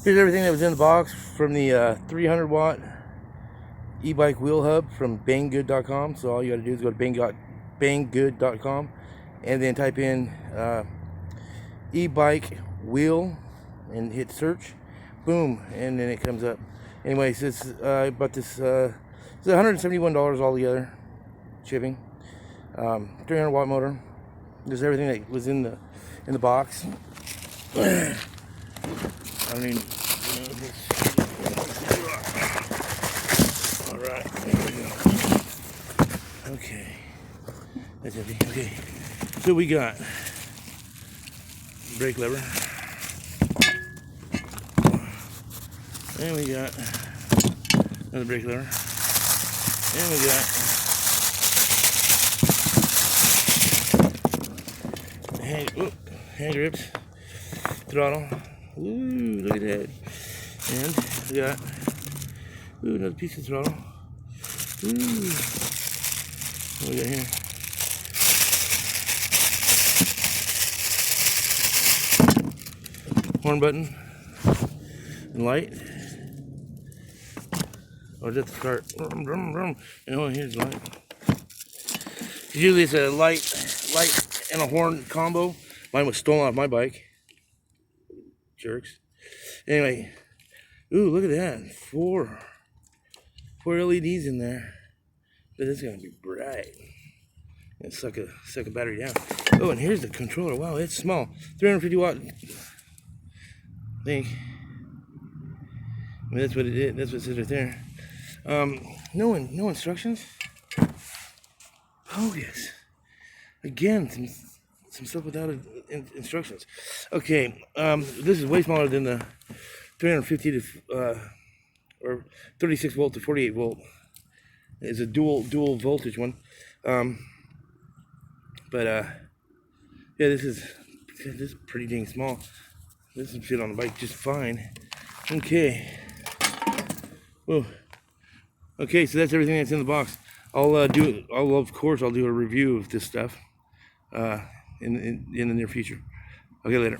Here's everything that was in the box from the 300 watt e-bike wheel hub from banggood.com. So all you got to do is go to banggood.com and then type in e-bike wheel and hit search. Boom, and then it comes up. Anyways, I bought this. It's $171 altogether, shipping. 300 watt motor. There's everything that was in the box. I mean, all right. Okay, that's heavy. Okay, so we got brake lever, and we got another brake lever, and we got hand grips, throttle. Ooh, look at that. And we got another piece of throttle. Ooh, what we got here? Horn button and light. Oh, is that the start? Oh, here's the light. Usually it's a light and a horn combo. Mine was stolen off my bike. Jerks. Anyway, ooh, look at that. Four LEDs in there. But it's gonna be bright. And suck a battery down. Oh, and here's the controller. Wow, it's small. 350 watt. I think. I mean, that's what it is. That's what it says right there. No instructions. Oh yes. Again, some stuff without instructions. Okay, this is way smaller than the 350 to or 36 volt to 48 volt. It's a dual voltage one. Yeah, this is pretty dang small. This will fit on the bike just fine. Okay. Whoa. Okay, so that's everything that's in the box. Of course I'll do a review of this stuff in the near future. Okay, later.